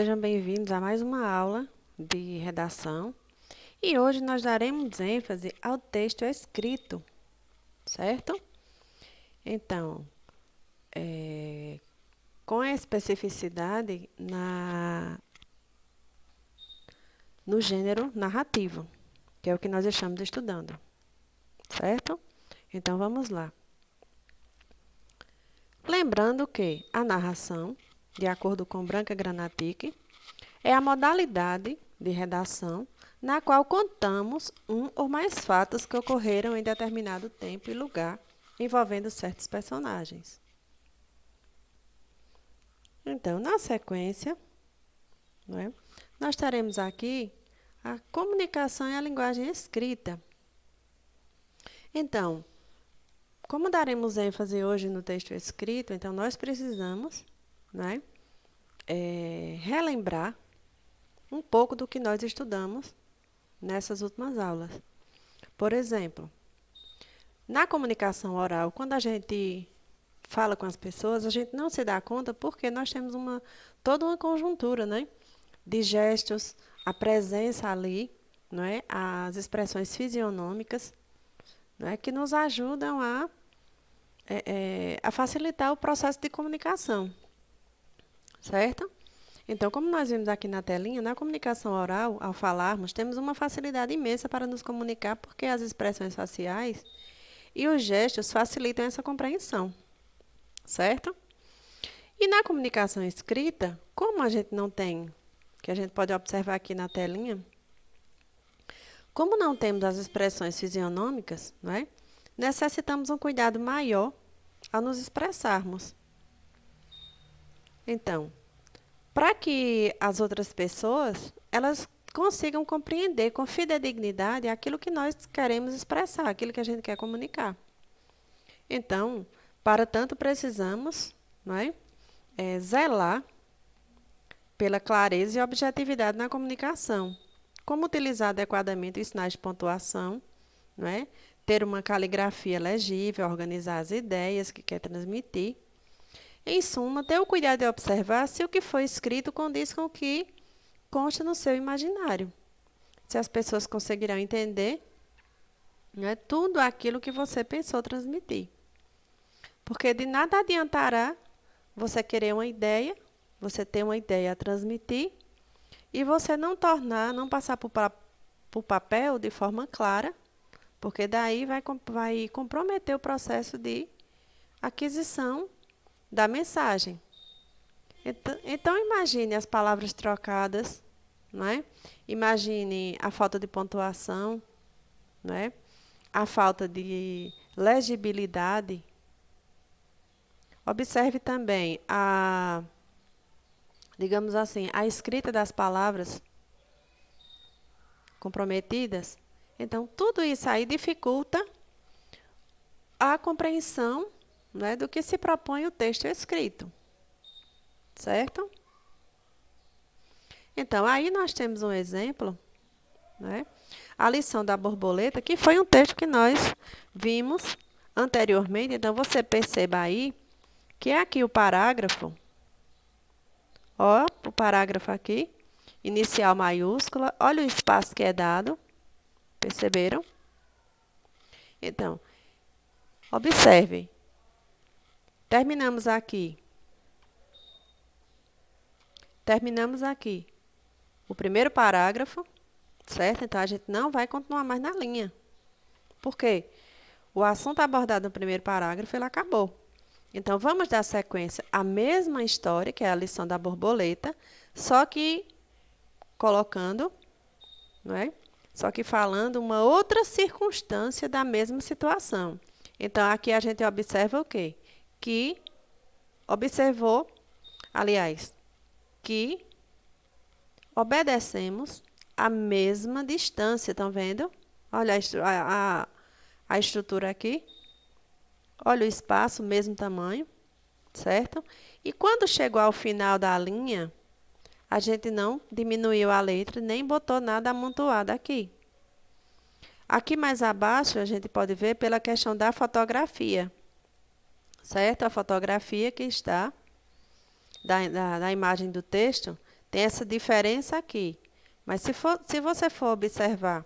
sejam bem-vindos a mais uma aula de redação. E hoje nós daremos ênfase ao texto escrito, certo? Então, com a especificidade no gênero narrativo, que é o que nós estamos estudando, certo? Então, vamos lá. Lembrando que a narração, de acordo com Branca Granatic, é a modalidade de redação na qual contamos um ou mais fatos que ocorreram em determinado tempo e lugar, envolvendo certos personagens. Então, na sequência, nós teremos aqui a comunicação e a linguagem escrita. Então, como daremos ênfase hoje no texto escrito, então nós precisamos relembrar um pouco do que nós estudamos nessas últimas aulas. Por exemplo, na comunicação oral, quando a gente fala com as pessoas, a gente não se dá conta porque nós temos toda uma conjuntura, de gestos, a presença ali, as expressões fisionômicas, que nos ajudam a facilitar o processo de comunicação, certo? Então, como nós vimos aqui na telinha, na comunicação oral, ao falarmos, temos uma facilidade imensa para nos comunicar, porque as expressões faciais e os gestos facilitam essa compreensão, certo? E na comunicação escrita, como a gente não tem, que a gente pode observar aqui na telinha, como não temos as expressões fisionômicas, necessitamos um cuidado maior ao nos expressarmos. Então, para que as outras pessoas elas consigam compreender com fidedignidade aquilo que nós queremos expressar, aquilo que a gente quer comunicar. Então, para tanto, precisamos zelar pela clareza e objetividade na comunicação. Como utilizar adequadamente os sinais de pontuação, ter uma caligrafia legível, organizar as ideias que quer transmitir. Em suma, ter o cuidado de observar se o que foi escrito condiz com o que consta no seu imaginário. Se as pessoas conseguirão entender tudo aquilo que você pensou transmitir. Porque de nada adiantará você querer uma ideia, você ter uma ideia a transmitir, e você não passar para o papel de forma clara, porque daí vai comprometer o processo de aquisição da mensagem. Então, imagine as palavras trocadas, imagine a falta de pontuação, a falta de legibilidade. Observe também digamos assim, a escrita das palavras comprometidas. Então, tudo isso aí dificulta a compreensão do que se propõe o texto escrito. Certo? Então, aí nós temos um exemplo, a lição da borboleta, que foi um texto que nós vimos anteriormente. Então, você perceba aí que é aqui o parágrafo, o parágrafo aqui, inicial maiúscula, olha o espaço que é dado, perceberam? Então, observe, terminamos aqui o primeiro parágrafo, certo? Então, a gente não vai continuar mais na linha. Por quê? O assunto abordado no primeiro parágrafo, ele acabou. Então, vamos dar sequência à mesma história, que é a lição da borboleta, só que colocando, só que falando uma outra circunstância da mesma situação. Então, aqui a gente observa o quê? Que obedecemos a mesma distância, estão vendo? Olha a estrutura aqui. Olha o espaço, mesmo tamanho, certo? E quando chegou ao final da linha, a gente não diminuiu a letra, nem botou nada amontoado aqui. Aqui mais abaixo, a gente pode ver pela questão da fotografia, certo? A fotografia que está da imagem do texto tem essa diferença aqui. Mas se você for observar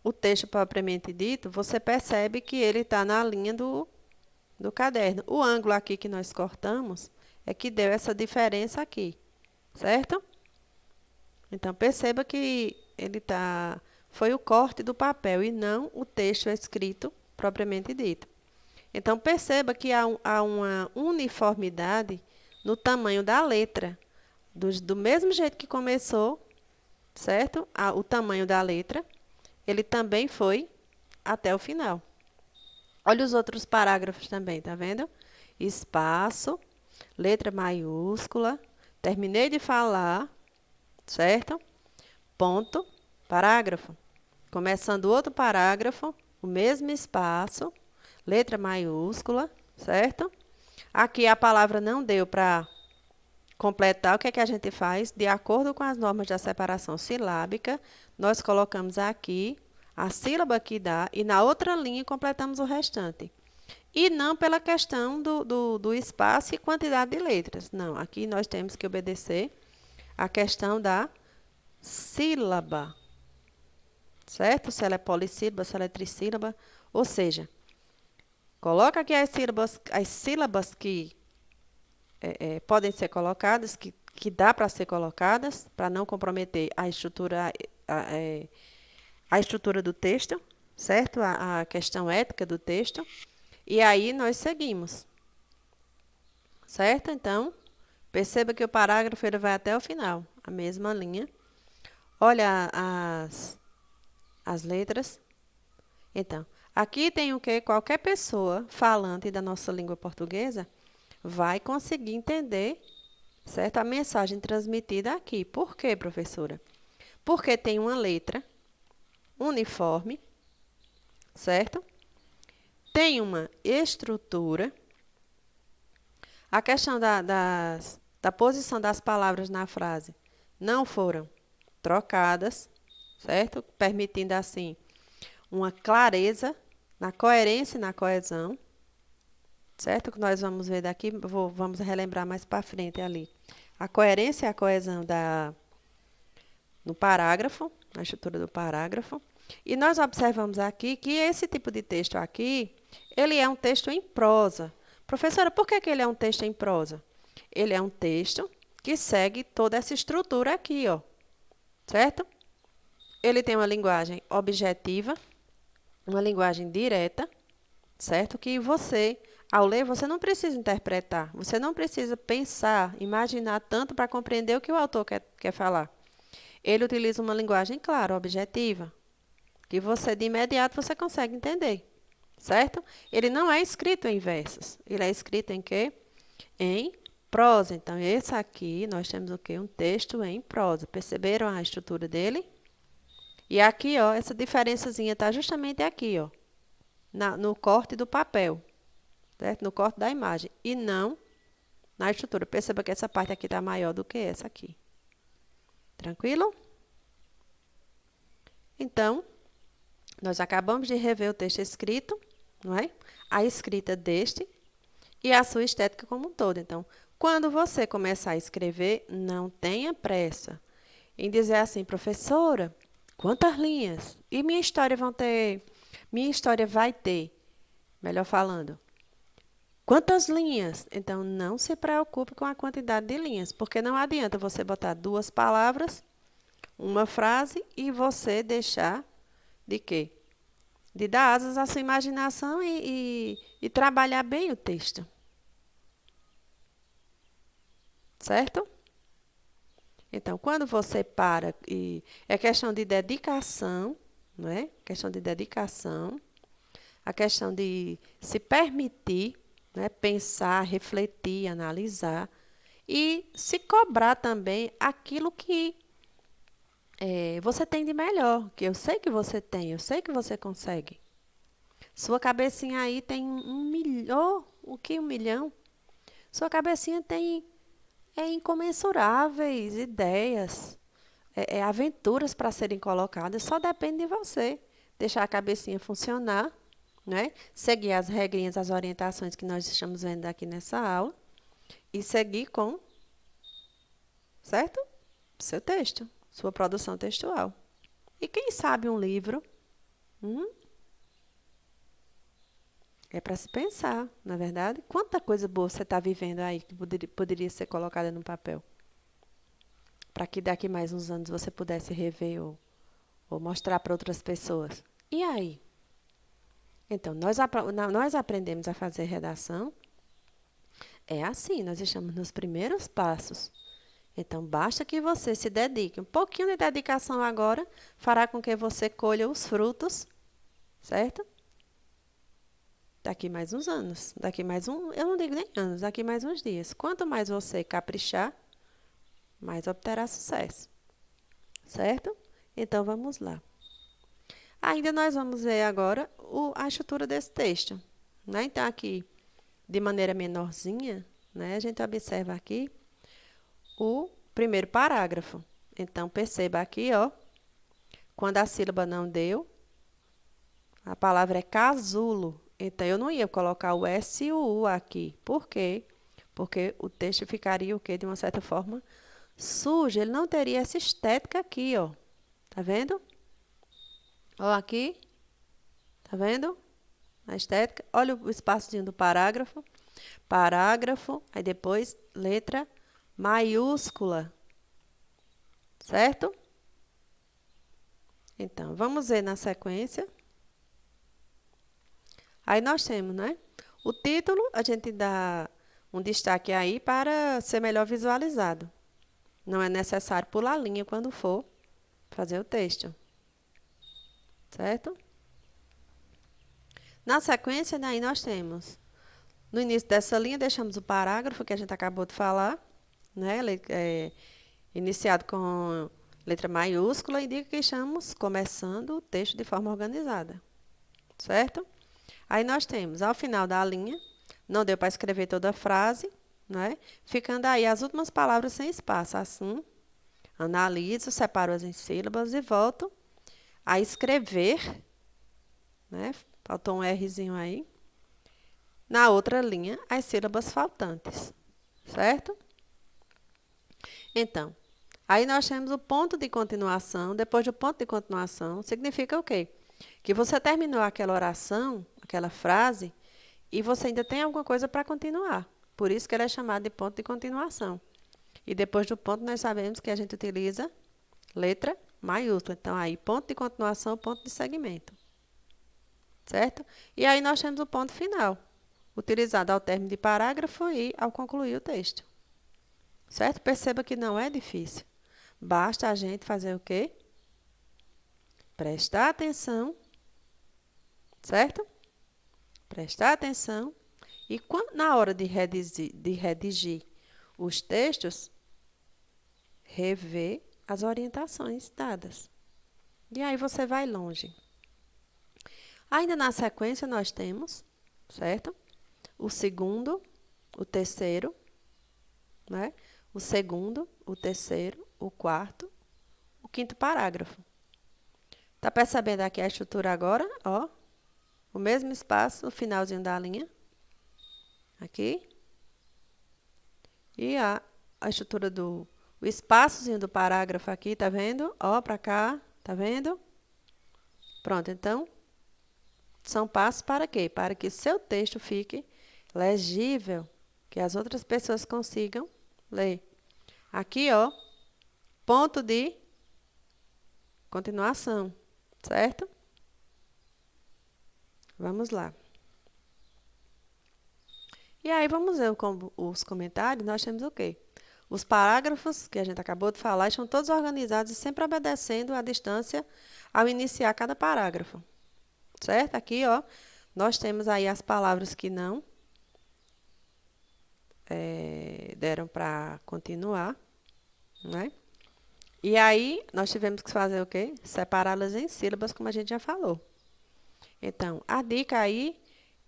o texto propriamente dito, você percebe que ele está na linha do caderno. O ângulo aqui que nós cortamos é que deu essa diferença aqui, certo? Então, perceba que foi o corte do papel e não o texto escrito propriamente dito. Então, perceba que há uma uniformidade no tamanho da letra. Do mesmo jeito que começou, certo? O tamanho da letra, ele também foi até o final. Olha os outros parágrafos também, tá vendo? Espaço, letra maiúscula, terminei de falar, certo? Ponto, parágrafo. Começando outro parágrafo, o mesmo espaço, letra maiúscula, certo? Aqui a palavra não deu para completar, o que é que a gente faz? De acordo com as normas da separação silábica, nós colocamos aqui a sílaba que dá e na outra linha completamos o restante. E não pela questão do espaço e quantidade de letras. Não, aqui nós temos que obedecer a questão da sílaba. Certo? Se ela é polissílaba, se ela é trissílaba. Ou seja, coloca aqui as sílabas que podem ser colocadas, que dá para ser colocadas, para não comprometer a estrutura do texto, certo? A questão ética do texto. E aí nós seguimos. Certo? Então, perceba que o parágrafo ele vai até o final, a mesma linha. Olha as letras. Então, aqui tem o que qualquer pessoa falante da nossa língua portuguesa vai conseguir entender, certo? A mensagem transmitida aqui. Por quê, professora? Porque tem uma letra uniforme, certo? Tem uma estrutura. A questão da posição das palavras na frase não foram trocadas, certo? Permitindo, assim, uma clareza na coerência e na coesão, certo? Que nós vamos ver daqui, vamos relembrar mais para frente ali. A coerência e a coesão no parágrafo, na estrutura do parágrafo. E nós observamos aqui que esse tipo de texto aqui, ele é um texto em prosa. Professora, por que ele é um texto em prosa? Ele é um texto que segue toda essa estrutura aqui, ó. Certo? Ele tem uma linguagem objetiva, uma linguagem direta, certo? Que você, ao ler, você não precisa interpretar, você não precisa pensar, imaginar tanto para compreender o que o autor quer falar. Ele utiliza uma linguagem clara, objetiva, que você, de imediato, você consegue entender, certo? Ele não é escrito em versos, ele é escrito em quê? Em prosa. Então, esse aqui, nós temos o quê? Um texto em prosa. Perceberam a estrutura dele? E aqui, ó, essa diferençazinha está justamente aqui, ó, no corte do papel, certo? No corte da imagem, e não na estrutura. Perceba que essa parte aqui está maior do que essa aqui. Tranquilo? Então, nós acabamos de rever o texto escrito, não é? A escrita deste e a sua estética como um todo. Então, quando você começar a escrever, não tenha pressa em dizer assim, professora, quantas linhas? E minha história vai ter, melhor falando, quantas linhas? Então, não se preocupe com a quantidade de linhas, porque não adianta você botar 2 palavras, uma frase e você deixar de quê? De dar asas à sua imaginação e trabalhar bem o texto. Certo? Então, quando você para, é questão de dedicação, não é? Questão de dedicação, a questão de se permitir, né, pensar, refletir, analisar e se cobrar também aquilo que você tem de melhor, que eu sei que você tem, eu sei que você consegue. Sua cabecinha aí tem 1 milhão, o que 1 milhão? Sua cabecinha tem incomensuráveis ideias, aventuras para serem colocadas, só depende de você. Deixar a cabecinha funcionar, né? Seguir as regrinhas, as orientações que nós estamos vendo aqui nessa aula e seguir com certo? Seu texto, sua produção textual. E quem sabe um livro? Hum? É para se pensar, na verdade. Quanta coisa boa você está vivendo aí que poderia ser colocada no papel. Para que daqui mais uns anos você pudesse rever ou mostrar para outras pessoas. E aí? Então, nós aprendemos a fazer redação. É assim, nós estamos nos primeiros passos. Então, basta que você se dedique. Um pouquinho de dedicação agora fará com que você colha os frutos, certo? Daqui mais uns anos. Daqui mais eu não digo nem anos, daqui mais uns dias. Quanto mais você caprichar, mais obterá sucesso. Certo? Então, vamos lá. Ainda nós vamos ver agora a estrutura desse texto. Né? Então, aqui, de maneira menorzinha, né, a gente observa aqui o primeiro parágrafo. Então, perceba aqui, ó, quando a sílaba não deu, a palavra é casulo. Então, eu não ia colocar o S e o U aqui. Por quê? Porque o texto ficaria o quê? De uma certa forma sujo. Ele não teria essa estética aqui, ó. Tá vendo? Ó, aqui. Tá vendo? A estética. Olha o espaçozinho do parágrafo. Parágrafo. Aí depois, letra maiúscula. Certo? Então, vamos ver na sequência. Aí nós temos, né? O título, a gente dá um destaque aí para ser melhor visualizado. Não é necessário pular a linha quando for fazer o texto. Certo? Na sequência, daí nós temos, no início dessa linha, deixamos o parágrafo que a gente acabou de falar, né? Iniciado com letra maiúscula, indica que estamos começando o texto de forma organizada. Certo? Aí nós temos, ao final da linha, não deu para escrever toda a frase, né? Ficando aí as últimas palavras sem espaço. Assim, analiso, separo-as em sílabas e volto a escrever, né? Faltou um Rzinho aí. Na outra linha, as sílabas faltantes, certo? Então, aí nós temos o ponto de continuação. Depois do ponto de continuação, significa o quê? Que você terminou aquela oração, aquela frase, e você ainda tem alguma coisa para continuar. Por isso que ele é chamado de ponto de continuação. E depois do ponto, nós sabemos que a gente utiliza letra maiúscula. Então, aí, ponto de continuação, ponto de segmento. Certo? E aí nós temos o ponto final, utilizado ao término de parágrafo e ao concluir o texto. Certo? Perceba que não é difícil. Basta a gente fazer o quê? Prestar atenção, certo? Prestar atenção e na hora de redigir os textos, rever as orientações dadas. E aí você vai longe. Ainda na sequência nós temos, certo? O segundo, o terceiro, né? O segundo, o terceiro, o quarto, o quinto parágrafo. Tá percebendo aqui a estrutura agora? Ó, o mesmo espaço, o finalzinho da linha. Aqui. E a estrutura o espaçozinho do parágrafo aqui, tá vendo? Ó, para cá, tá vendo? Pronto, então, são passos para quê? Para que seu texto fique legível, que as outras pessoas consigam ler. Aqui, ó, ponto de continuação, certo? Vamos lá. E aí, vamos ver os comentários. Nós temos o quê? Os parágrafos que a gente acabou de falar estão todos organizados e sempre obedecendo a distância ao iniciar cada parágrafo. Certo? Aqui, ó, nós temos aí as palavras que não deram para continuar, né? E aí, nós tivemos que fazer o quê? Separá-las em sílabas, como a gente já falou. Então, a dica aí,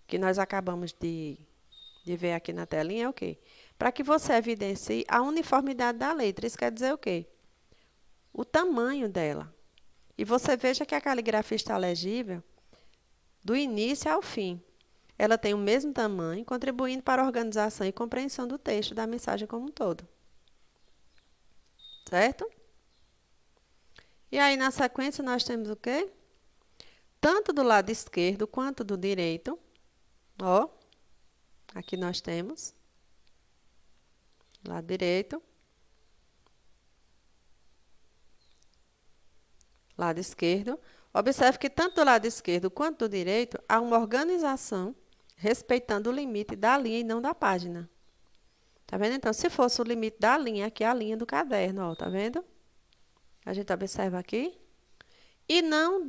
que nós acabamos de ver aqui na telinha, é o quê? Para que você evidencie a uniformidade da letra. Isso quer dizer o quê? O tamanho dela. E você veja que a caligrafia está legível do início ao fim. Ela tem o mesmo tamanho, contribuindo para a organização e compreensão do texto, da mensagem como um todo. certo? E aí, na sequência, nós temos o quê? Tanto do lado esquerdo quanto do direito. Ó, aqui nós temos lado direito, lado esquerdo. Observe que tanto do lado esquerdo quanto do direito há uma organização respeitando o limite da linha e não da página. Tá vendo? Então, se fosse o limite da linha, aqui é a linha do caderno, ó, tá vendo? A gente observa aqui. E não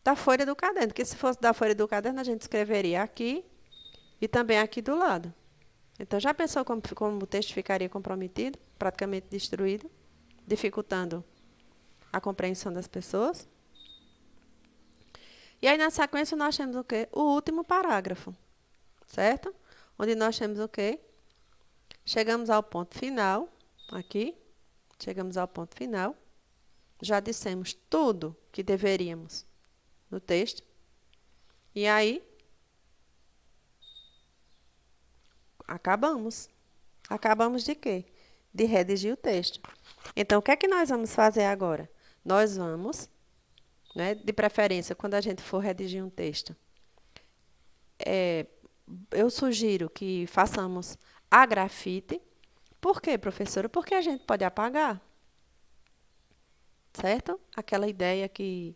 da folha do caderno, porque se fosse da folha do caderno, a gente escreveria aqui e também aqui do lado. Então, já pensou como o texto ficaria comprometido, praticamente destruído, dificultando a compreensão das pessoas? E aí, na sequência, nós temos o quê? O último parágrafo, certo? Onde nós temos o quê? Chegamos ao ponto final, aqui, chegamos ao ponto final. Já dissemos tudo que deveríamos no texto. E aí, acabamos. Acabamos de quê? De redigir o texto. Então, o que é que nós vamos fazer agora? Nós vamos, né, de preferência, quando a gente for redigir um texto, eu sugiro que façamos a grafite. Por quê, professora? Porque a gente pode apagar. Certo? Aquela ideia que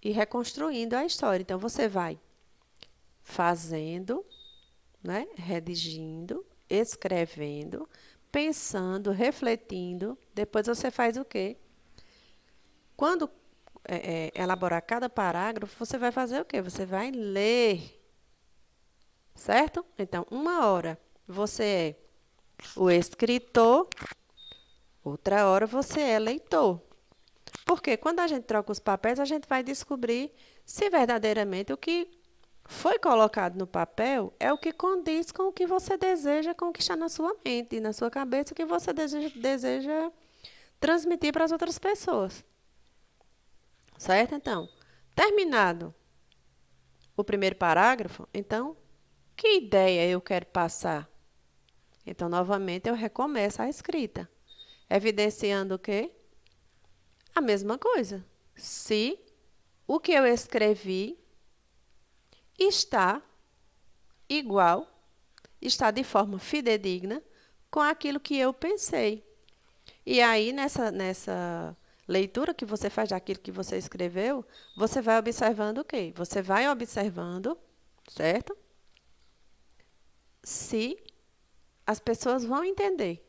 ir reconstruindo a história. Então, você vai fazendo, né, redigindo, escrevendo, pensando, refletindo. Depois você faz o quê? Quando elaborar cada parágrafo, você vai fazer o quê? Você vai ler. Certo? Então, uma hora você é o escritor, outra hora você é leitor. Porque quando a gente troca os papéis, a gente vai descobrir se verdadeiramente o que foi colocado no papel é o que condiz com o que você deseja, com o que está na sua mente e na sua cabeça, o que você deseja transmitir para as outras pessoas. Certo? Então, terminado o primeiro parágrafo, então, que ideia eu quero passar? Então, novamente, eu recomeço a escrita, evidenciando o quê? A mesma coisa. Se o que eu escrevi está igual, está de forma fidedigna com aquilo que eu pensei. E aí, nessa leitura que você faz daquilo que você escreveu, você vai observando o quê? Você vai observando, certo? Se as pessoas vão entender.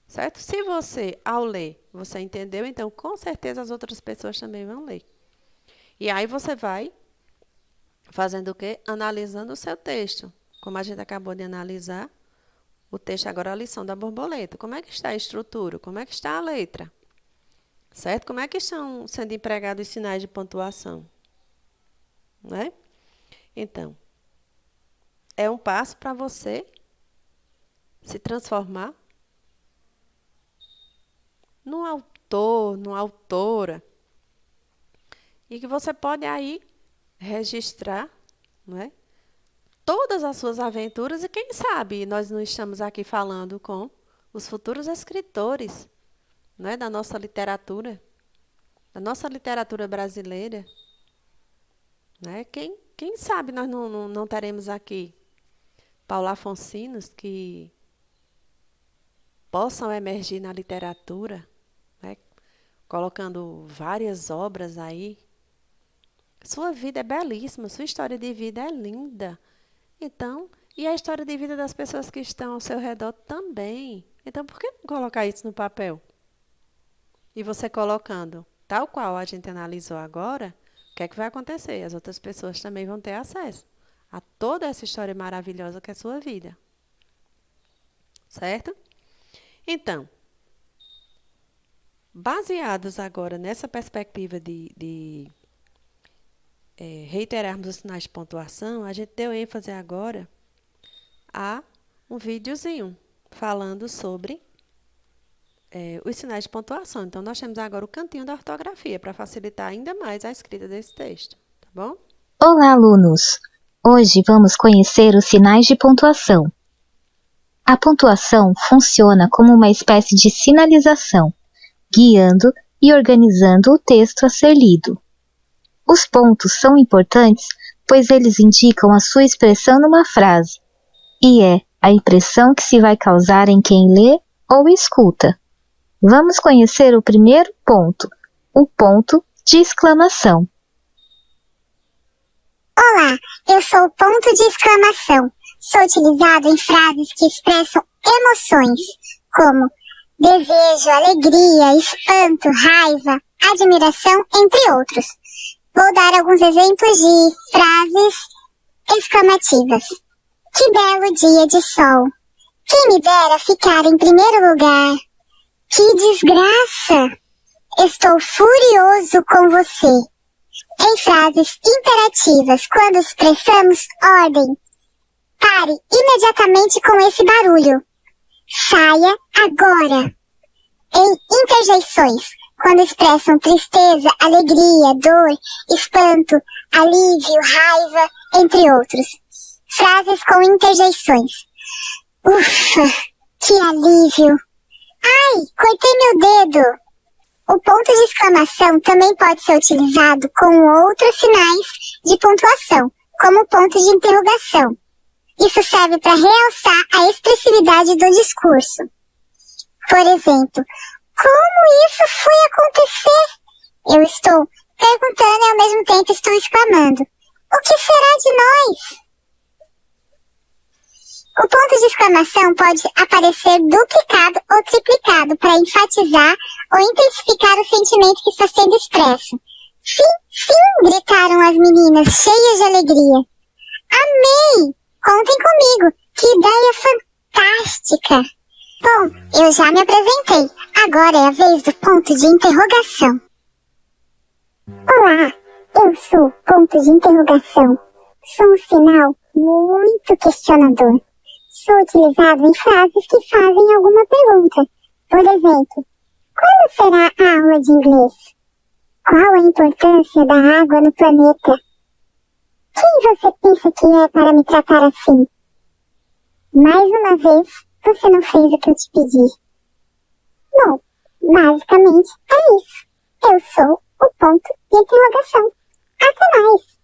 Certo? Se você, ao ler, você entendeu, então, com certeza, as outras pessoas também vão ler. E aí, você vai fazendo o quê? Analisando o seu texto. Como a gente acabou de analisar o texto agora, a lição da borboleta. Como é que está a estrutura? Como é que está a letra? Certo? Como é que estão sendo empregados os sinais de pontuação? Né? Então, é um passo para você se transformar num autor, numa autora, e que você pode aí registrar, não é, todas as suas aventuras, e quem sabe nós não estamos aqui falando com os futuros escritores, não é, da nossa literatura brasileira. Né? Quem sabe nós não teremos aqui Paula Afonsinos que possam emergir na literatura, né? Colocando várias obras aí. Sua vida é belíssima, sua história de vida é linda. Então, e a história de vida das pessoas que estão ao seu redor também. Então, por que não colocar isso no papel? E você colocando, tal qual a gente analisou agora, o que é que vai acontecer? As outras pessoas também vão ter acesso a toda essa história maravilhosa que é a sua vida. Certo? Então, baseados agora nessa perspectiva de reiterarmos os sinais de pontuação, a gente deu ênfase agora a um videozinho falando sobre os sinais de pontuação. Então, nós temos agora o cantinho da ortografia para facilitar ainda mais a escrita desse texto, tá bom? Olá, alunos! Hoje vamos conhecer os sinais de pontuação. A pontuação funciona como uma espécie de sinalização, guiando e organizando o texto a ser lido. Os pontos são importantes pois eles indicam a sua expressão numa frase, e é a impressão que se vai causar em quem lê ou escuta. Vamos conhecer o primeiro ponto, o ponto de exclamação. Olá, eu sou o ponto de exclamação. Sou utilizado em frases que expressam emoções, como desejo, alegria, espanto, raiva, admiração, entre outros. Vou dar alguns exemplos de frases exclamativas. Que belo dia de sol! Quem me dera ficar em primeiro lugar! Que desgraça! Estou furioso com você! Em frases imperativas, quando expressamos ordem, pare imediatamente com esse barulho. Saia agora! Em interjeições, quando expressam tristeza, alegria, dor, espanto, alívio, raiva, entre outros. Frases com interjeições. Ufa, que alívio! Ai, cortei meu dedo! O ponto de exclamação também pode ser utilizado com outros sinais de pontuação, como o ponto de interrogação. Isso serve para realçar a expressividade do discurso. Por exemplo, como isso foi acontecer? Eu estou perguntando e ao mesmo tempo estou exclamando. O que será de nós? O ponto de exclamação pode aparecer duplicado ou triplicado para enfatizar ou intensificar o sentimento que está sendo expresso. Sim, sim, gritaram as meninas, cheias de alegria. Amei! Contem comigo! Que ideia fantástica! Bom, eu já me apresentei. Agora é a vez do ponto de interrogação. Olá, eu sou ponto de interrogação. Sou um sinal muito questionador. Sou utilizado em frases que fazem alguma pergunta. Por exemplo, quando será a aula de inglês? Qual a importância da água no planeta? Quem você pensa que é para me tratar assim? Mais uma vez, você não fez o que eu te pedi. Bom, basicamente é isso. Eu sou o ponto de interrogação. Até mais!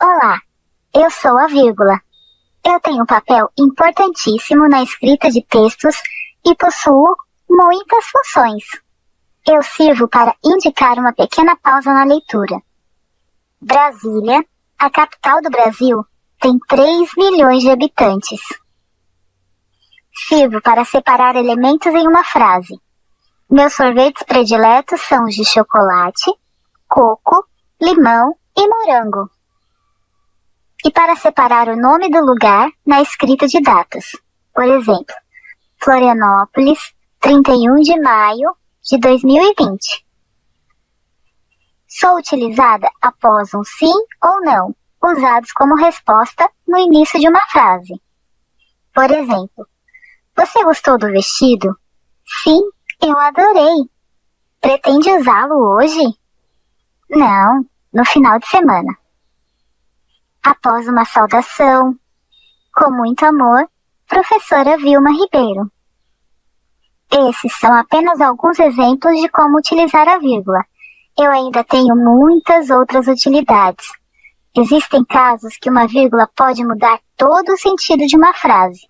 Olá, eu sou a vírgula. Eu tenho um papel importantíssimo na escrita de textos e possuo muitas funções. Eu sirvo para indicar uma pequena pausa na leitura. Brasília, a capital do Brasil, tem 3 milhões de habitantes. Sirvo para separar elementos em uma frase. Meus sorvetes prediletos são os de chocolate, coco, limão e morango. E para separar o nome do lugar na escrita de datas. Por exemplo, Florianópolis, 31 de maio de 2020. Sou utilizada após um sim ou não, usados como resposta no início de uma frase. Por exemplo, você gostou do vestido? Sim, eu adorei. Pretende usá-lo hoje? Não, no final de semana. Após uma saudação, com muito amor, professora Vilma Ribeiro. Esses são apenas alguns exemplos de como utilizar a vírgula. Eu ainda tenho muitas outras utilidades. Existem casos que uma vírgula pode mudar todo o sentido de uma frase.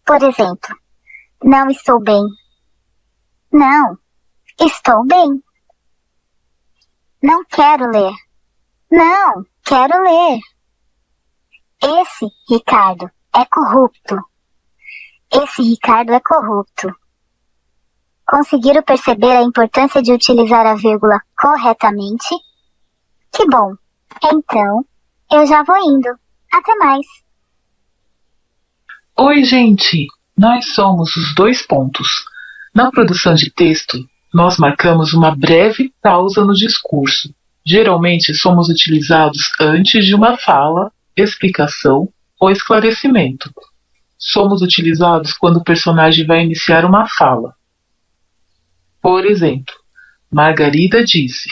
Por exemplo, não estou bem. Não, estou bem. Não quero ler. Não, quero ler. Esse Ricardo é corrupto. Esse Ricardo é corrupto. Conseguiram perceber a importância de utilizar a vírgula corretamente? Que bom. Então, eu já vou indo. Até mais. Oi, gente! Nós somos os dois pontos. Na produção de texto, nós marcamos uma breve pausa no discurso. Geralmente somos utilizados antes de uma fala, explicação ou esclarecimento. Somos utilizados quando o personagem vai iniciar uma fala. Por exemplo, Margarida disse: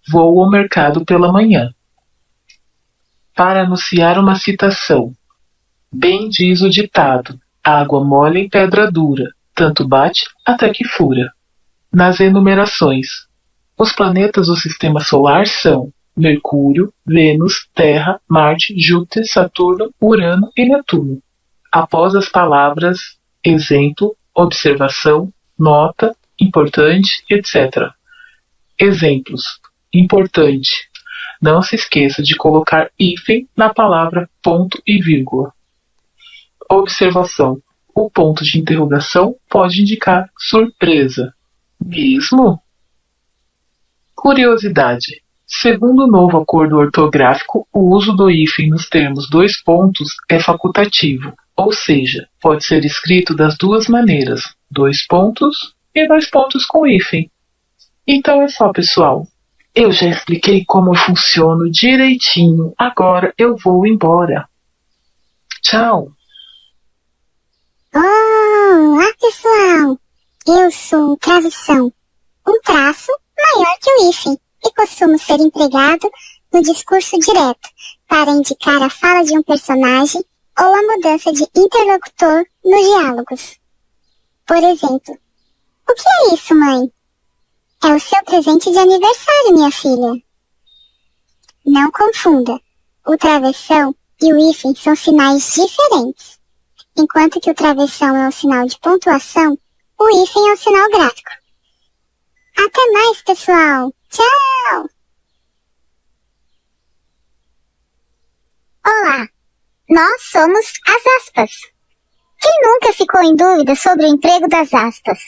"Vou ao mercado pela manhã." Para anunciar uma citação, Bem diz o ditado: água mole em pedra dura, tanto bate até que fura. Nas enumerações, os planetas do Sistema Solar são Mercúrio, Vênus, Terra, Marte, Júpiter, Saturno, Urano e Netuno. Após as palavras exemplo, observação, nota, importante, etc. Exemplos: importante. Não se esqueça de colocar hífen na palavra ponto e vírgula. Observação: o ponto de interrogação pode indicar surpresa. Mesmo? Curiosidade: segundo o novo acordo ortográfico, o uso do hífen nos termos dois pontos é facultativo, ou seja, pode ser escrito das duas maneiras, dois pontos e dois pontos com hífen. Então é só, pessoal. Eu já expliquei como eu funciono direitinho, agora eu vou embora. Tchau! Olá, pessoal! Eu sou um travessão, um traço maior que o hífen e costumo ser empregado no discurso direto para indicar a fala de um personagem ou a mudança de interlocutor nos diálogos. Por exemplo, o que é isso, mãe? É o seu presente de aniversário, minha filha. Não confunda. O travessão e o hífen são sinais diferentes. Enquanto que o travessão é um sinal de pontuação, o hífen é um sinal gráfico. Até mais, pessoal. Tchau! Olá, nós somos as aspas. Quem nunca ficou em dúvida sobre o emprego das aspas?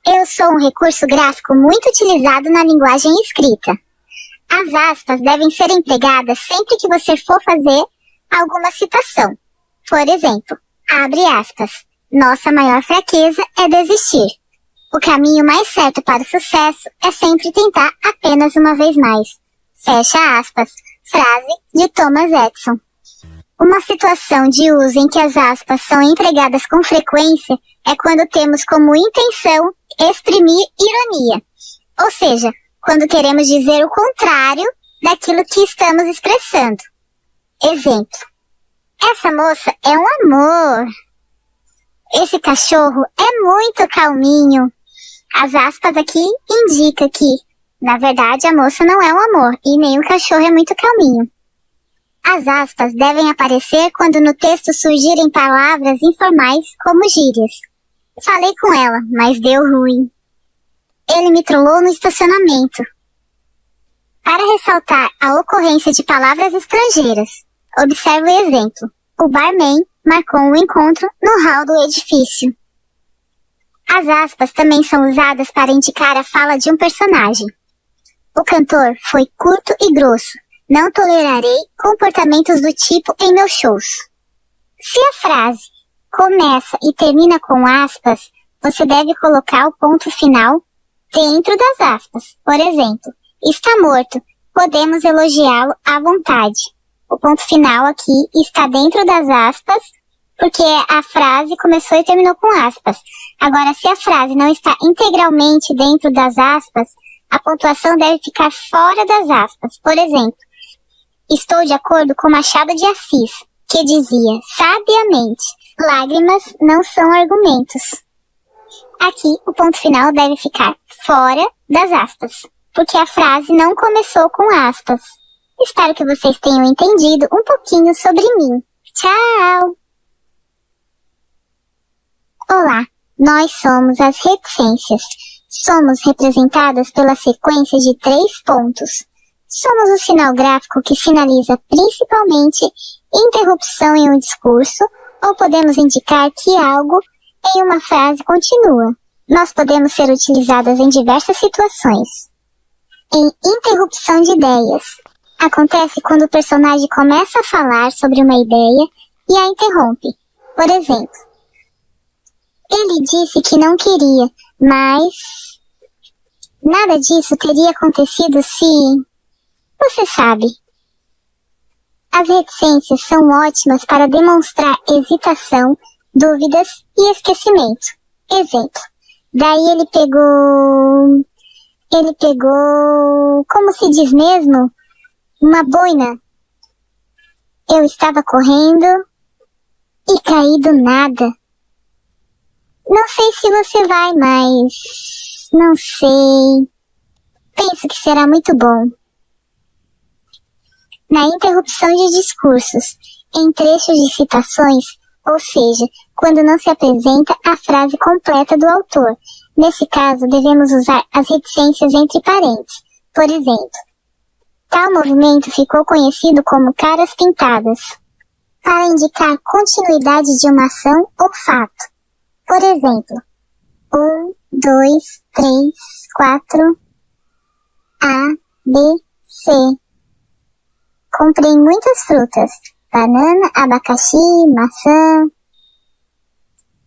Eu sou um recurso gráfico muito utilizado na linguagem escrita. As aspas devem ser empregadas sempre que você for fazer alguma citação. Por exemplo, abre aspas. Nossa maior fraqueza é desistir. O caminho mais certo para o sucesso é sempre tentar apenas uma vez mais. Fecha aspas. Frase de Thomas Edison. Uma situação de uso em que as aspas são empregadas com frequência é quando temos como intenção exprimir ironia. Ou seja, quando queremos dizer o contrário daquilo que estamos expressando. Exemplo. Essa moça é um amor. Esse cachorro é muito calminho. As aspas aqui indicam que, na verdade, a moça não é um amor e nem o cachorro é muito calminho. As aspas devem aparecer quando no texto surgirem palavras informais como gírias. Falei com ela, mas deu ruim. Ele me trollou no estacionamento. Para ressaltar a ocorrência de palavras estrangeiras, observe o exemplo. O barman marcou um encontro no hall do edifício. As aspas também são usadas para indicar a fala de um personagem. O cantor foi curto e grosso. Não tolerarei comportamentos do tipo em meus shows. Se a frase começa e termina com aspas, você deve colocar o ponto final dentro das aspas. Por exemplo, está morto, podemos elogiá-lo à vontade. O ponto final aqui está dentro das aspas, porque a frase começou e terminou com aspas. Agora, se a frase não está integralmente dentro das aspas, a pontuação deve ficar fora das aspas. Por exemplo, estou de acordo com Machado de Assis, que dizia, sabiamente, lágrimas não são argumentos. Aqui, o ponto final deve ficar fora das aspas, porque a frase não começou com aspas. Espero que vocês tenham entendido um pouquinho sobre mim. Tchau! Olá, nós somos as reticências. Somos representadas pela sequência de 3 pontos. Somos o sinal gráfico que sinaliza principalmente interrupção em um discurso, ou podemos indicar que algo em uma frase continua. Nós podemos ser utilizadas em diversas situações. Em interrupção de ideias. Acontece quando o personagem começa a falar sobre uma ideia e a interrompe. Por exemplo, ele disse que não queria, mas nada disso teria acontecido se... Você sabe. As reticências são ótimas para demonstrar hesitação, dúvidas e esquecimento. Exemplo. Daí ele pegou, como se diz mesmo, uma boina. Eu estava correndo e cair do nada. Não sei se você vai, mas não sei. Penso que será muito bom. Na interrupção de discursos, em trechos de citações, ou seja, quando não se apresenta a frase completa do autor. Nesse caso, devemos usar as reticências entre parênteses. Por exemplo, tal movimento ficou conhecido como caras pintadas, para indicar continuidade de uma ação ou fato. Por exemplo, 1, 2, 3, 4, A, B, C. Comprei muitas frutas, banana, abacaxi, maçã.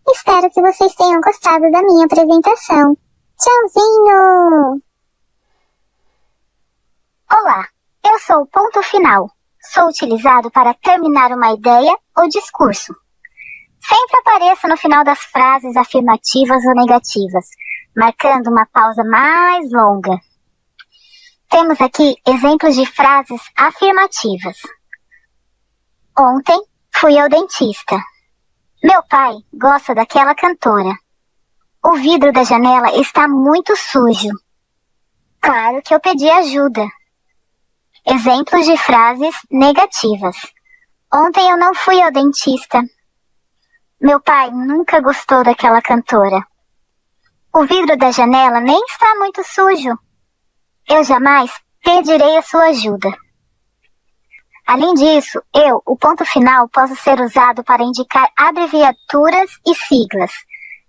Espero que vocês tenham gostado da minha apresentação. Tchauzinho! Olá, eu sou o ponto final. Sou utilizado para terminar uma ideia ou discurso. Sempre apareço no final das frases afirmativas ou negativas, marcando uma pausa mais longa. Temos aqui exemplos de frases afirmativas. Ontem fui ao dentista. Meu pai gosta daquela cantora. O vidro da janela está muito sujo. Claro que eu pedi ajuda. Exemplos de frases negativas. Ontem eu não fui ao dentista. Meu pai nunca gostou daquela cantora. O vidro da janela nem está muito sujo. Eu jamais pedirei a sua ajuda. Além disso, o ponto final, posso ser usado para indicar abreviaturas e siglas.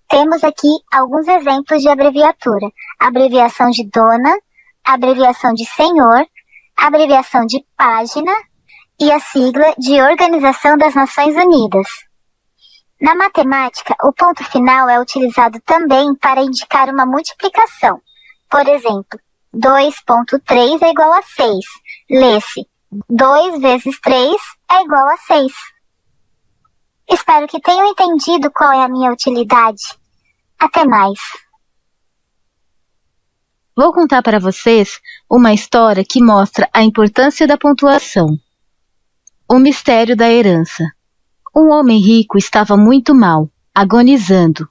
Temos aqui alguns exemplos de abreviatura. Abreviação de dona, abreviação de senhor, abreviação de página e a sigla de Organização das Nações Unidas. Na matemática, o ponto final é utilizado também para indicar uma multiplicação. Por exemplo, 2,3 é igual a 6. Lê-se, 2 vezes 3 é igual a 6. Espero que tenham entendido qual é a minha utilidade. Até mais. Vou contar para vocês uma história que mostra a importância da pontuação. O mistério da herança. Um homem rico estava muito mal, agonizando.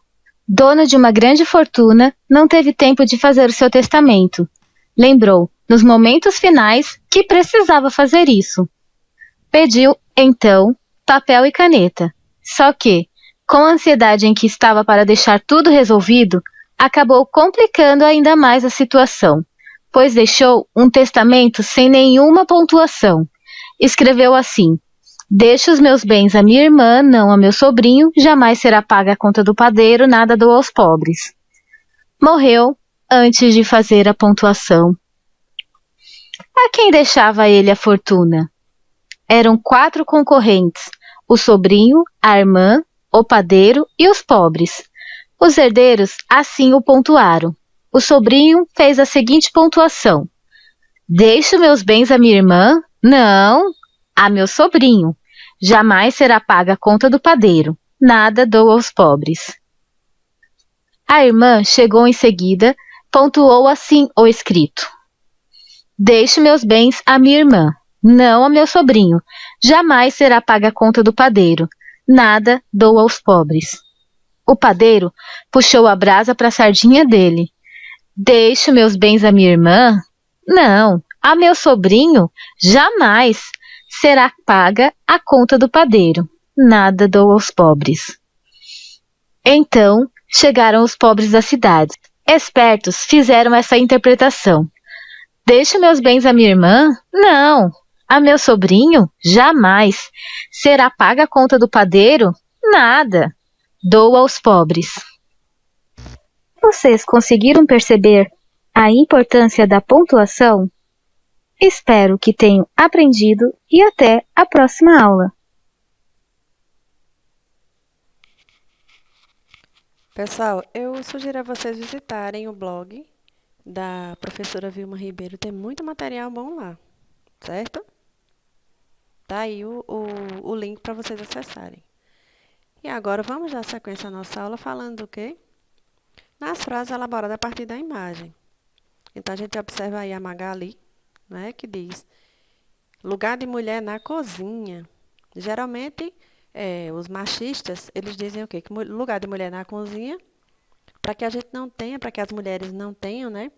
Dono de uma grande fortuna, não teve tempo de fazer o seu testamento. Lembrou, nos momentos finais, que precisava fazer isso. Pediu, então, papel e caneta. Só que, com a ansiedade em que estava para deixar tudo resolvido, acabou complicando ainda mais a situação, pois deixou um testamento sem nenhuma pontuação. Escreveu assim: deixo os meus bens à minha irmã, não a meu sobrinho, jamais será paga a conta do padeiro, nada dou aos pobres. Morreu antes de fazer a pontuação. A quem deixava ele a fortuna? Eram 4 concorrentes, o sobrinho, a irmã, o padeiro e os pobres. Os herdeiros assim o pontuaram. O sobrinho fez a seguinte pontuação: deixo meus bens à minha irmã? Não, a meu sobrinho. Jamais será paga a conta do padeiro. Nada dou aos pobres. A irmã chegou em seguida, pontuou assim o escrito: deixo meus bens à minha irmã, não a meu sobrinho. Jamais será paga a conta do padeiro. Nada dou aos pobres. O padeiro puxou a brasa para a sardinha dele. Deixo meus bens à minha irmã? Não, a meu sobrinho? Jamais será paga a conta do padeiro. Nada dou aos pobres. Então chegaram os pobres da cidade. Espertos fizeram essa interpretação. Deixo meus bens à minha irmã? Não. A meu sobrinho? Jamais. Será paga a conta do padeiro? Nada. Dou aos pobres. Vocês conseguiram perceber a importância da pontuação? Espero que tenham aprendido e até a próxima aula. Pessoal, eu sugiro a vocês visitarem o blog da professora Vilma Ribeiro. Tem muito material bom lá, certo? Tá aí o link para vocês acessarem. E agora vamos dar sequência à nossa aula falando do quê? Nas frases elaboradas a partir da imagem. Então, a gente observa aí a Magali, né, que diz: lugar de mulher na cozinha. Geralmente, os machistas, eles dizem o quê? Que lugar de mulher na cozinha, para que a gente não tenha, para que as mulheres não tenham, né?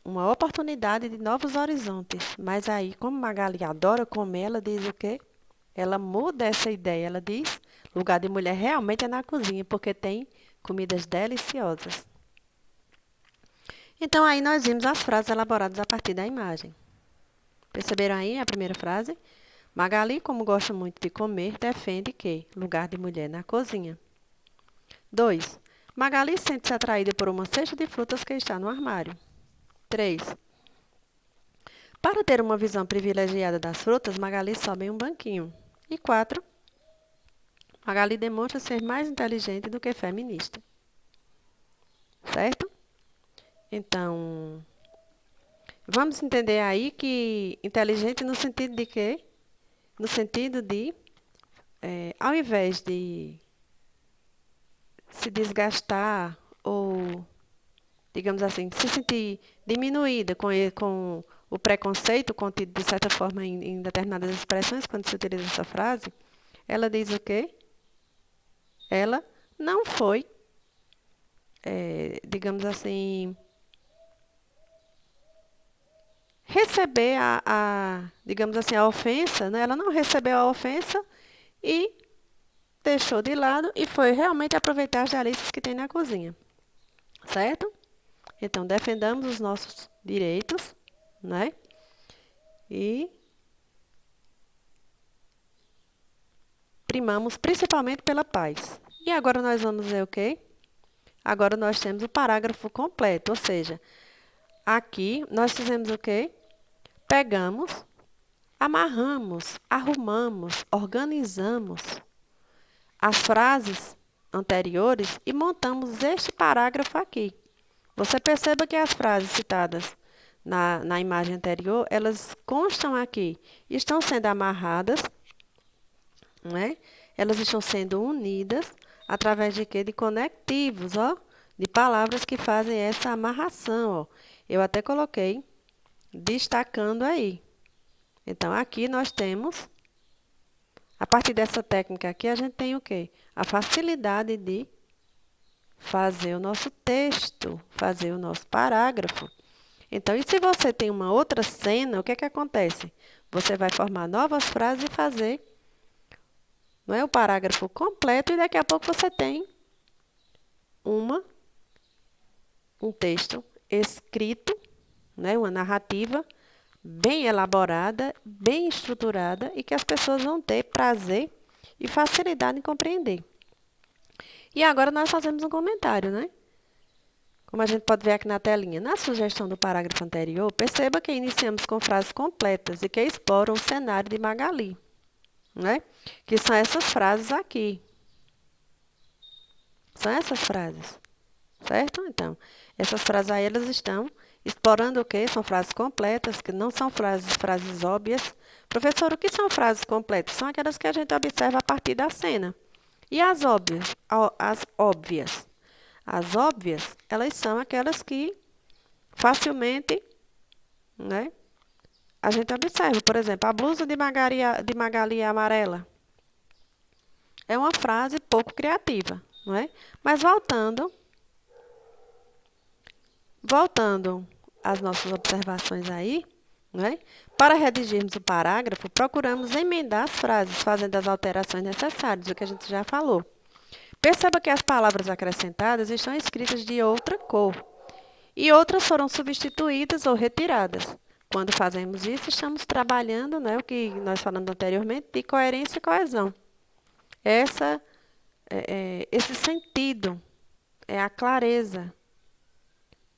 Uma oportunidade de novos horizontes. Mas aí, como Magali adora comer, ela diz o quê? Ela muda essa ideia. Ela diz, lugar de mulher realmente é na cozinha, porque tem comidas deliciosas. Então, aí nós vimos as frases elaboradas a partir da imagem. Perceberam aí a primeira frase? Magali, como gosta muito de comer, defende que lugar de mulher na cozinha. 2. Magali sente-se atraída por uma cesta de frutas que está no armário. 3. Para ter uma visão privilegiada das frutas, Magali sobe em um banquinho. E 4. Magali demonstra ser mais inteligente do que feminista. Certo? Então, vamos entender aí que inteligente no sentido de quê? No sentido de, ao invés de se desgastar ou, digamos assim, se sentir diminuída com o preconceito contido, de certa forma, em determinadas expressões, quando se utiliza essa frase, ela diz o quê? Ela não foi, digamos assim, receber digamos assim, a ofensa, né? Ela não recebeu a ofensa e deixou de lado e foi realmente aproveitar as delícias que tem na cozinha. Certo? Então, defendamos os nossos direitos, né? E primamos principalmente pela paz. E agora nós vamos ver o quê? Agora nós temos o parágrafo completo, ou seja, aqui nós fizemos o quê? Pegamos, amarramos, arrumamos, organizamos as frases anteriores e montamos este parágrafo aqui. Você perceba que as frases citadas na imagem anterior, elas constam aqui, estão sendo amarradas, né? Elas estão sendo unidas através de quê? De conectivos, ó, de palavras que fazem essa amarração, ó. Eu até coloquei destacando aí. Então, aqui nós temos, a partir dessa técnica aqui, a gente tem o quê? A facilidade de fazer o nosso texto, fazer o nosso parágrafo. Então, e se você tem uma outra cena, o que é que acontece? Você vai formar novas frases e fazer, não é, o parágrafo completo e daqui a pouco você tem um texto escrito, né, uma narrativa bem elaborada, bem estruturada e que as pessoas vão ter prazer e facilidade em compreender. E agora nós fazemos um comentário, né? Como a gente pode ver aqui na telinha, na sugestão do parágrafo anterior, perceba que iniciamos com frases completas e que exploram o cenário de Magali, né? Que são essas frases aqui. São essas frases, certo? Então, essas frases aí, elas estão explorando o quê? São frases completas, que não são frases óbvias. Professor, o que são frases completas? São aquelas que a gente observa a partir da cena. E as óbvias? As óbvias. As óbvias, elas são aquelas que facilmente, né, a gente observa. Por exemplo, a blusa de Magali é amarela. É uma frase pouco criativa, não é? Mas voltando às nossas observações aí, né, para redigirmos o parágrafo, procuramos emendar as frases, fazendo as alterações necessárias, o que a gente já falou. Perceba que as palavras acrescentadas estão escritas de outra cor e outras foram substituídas ou retiradas. Quando fazemos isso, estamos trabalhando, né, o que nós falamos anteriormente, de coerência e coesão. Esse sentido, é a clareza,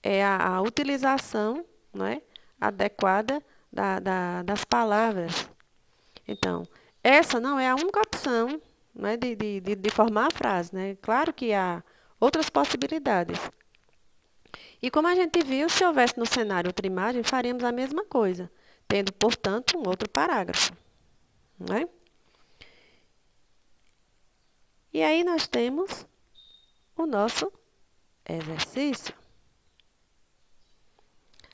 é a utilização, né, adequada das palavras. Então, essa não é a única opção, né, de formar a frase, né? Claro que há outras possibilidades. E como a gente viu, se houvesse no cenário outra imagem, faríamos a mesma coisa, tendo, portanto, um outro parágrafo, né? E aí nós temos o nosso exercício.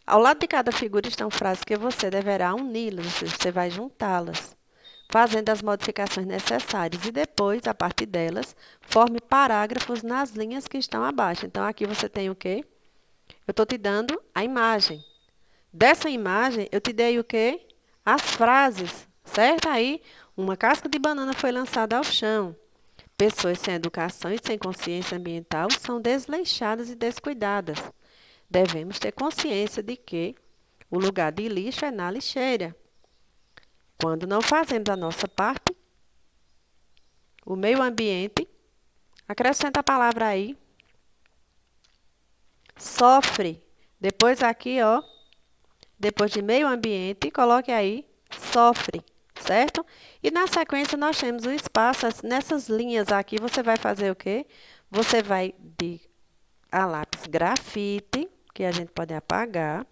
Ao lado de cada figura estão frases que você deverá uni-las, ou seja, você vai juntá-las. fazendo as modificações necessárias e depois, a partir delas, forme parágrafos nas linhas que estão abaixo. Então, aqui você tem o quê? Eu estou te dando a imagem. Dessa imagem, eu te dei o quê? As frases, certo? Aí, uma casca de banana foi lançada ao chão. Pessoas sem educação e sem consciência ambiental são desleixadas e descuidadas. Devemos ter consciência de que o lugar de lixo é na lixeira. Quando não fazemos a nossa parte, o meio ambiente, acrescenta a palavra aí, sofre. Depois aqui, ó, depois de meio ambiente, coloque aí, sofre, certo? E na sequência nós temos o espaço, nessas linhas aqui você vai fazer o quê? Você vai de a lápis grafite, que a gente pode apagar,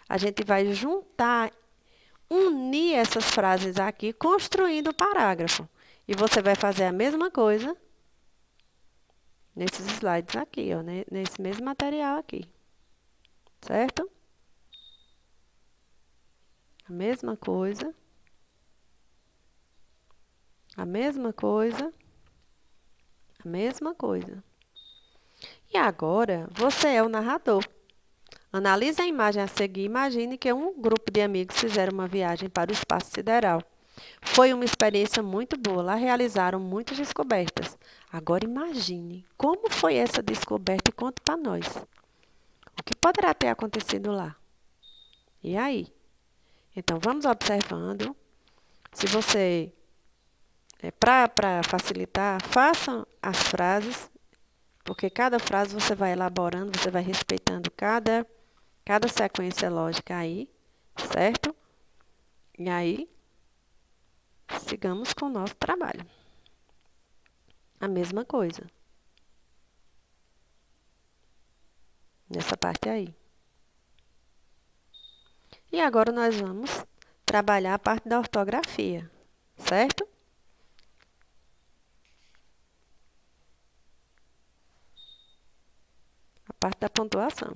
a gente vai juntar, unir essas frases aqui, construindo o parágrafo. E você vai fazer a mesma coisa nesses slides aqui, ó, nesse mesmo material aqui. Certo? A mesma coisa. A mesma coisa. A mesma coisa. E agora, você é o narrador. Analise a imagem a seguir e imagine que um grupo de amigos fizeram uma viagem para o espaço sideral. Foi uma experiência muito boa. Lá realizaram muitas descobertas. Agora imagine como foi essa descoberta e conte para nós. O que poderá ter acontecido lá? E aí? Então, vamos observando. Se você, para facilitar, façam as frases, porque cada frase você vai elaborando, você vai respeitando cada sequência lógica aí, certo? E aí, sigamos com o nosso trabalho. A mesma coisa. Nessa parte aí. E agora nós vamos trabalhar a parte da ortografia, certo? A parte da pontuação.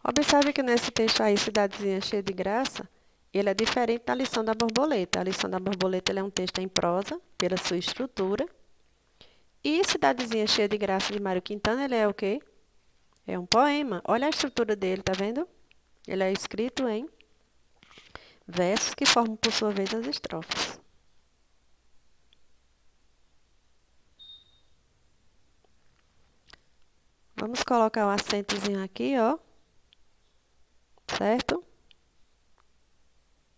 Observe que nesse texto aí, Cidadezinha Cheia de Graça, ele é diferente da Lição da Borboleta. A Lição da Borboleta ele é um texto em prosa, pela sua estrutura. E Cidadezinha Cheia de Graça, de Mário Quintana, ele é o quê? É um poema. Olha a estrutura dele, tá vendo? Ele é escrito em versos que formam, por sua vez, as estrofes. Vamos colocar o acentozinho aqui, ó. Certo?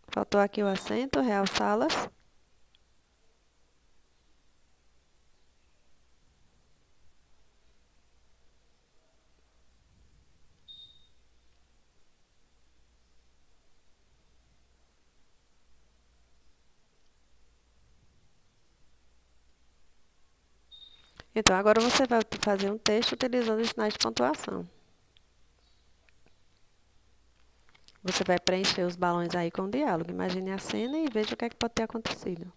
Faltou aqui o acento, realçá-las. Então, agora você vai fazer um texto utilizando os sinais de pontuação. Você vai preencher os balões aí com o diálogo. Imagine a cena e veja o que é que pode ter acontecido.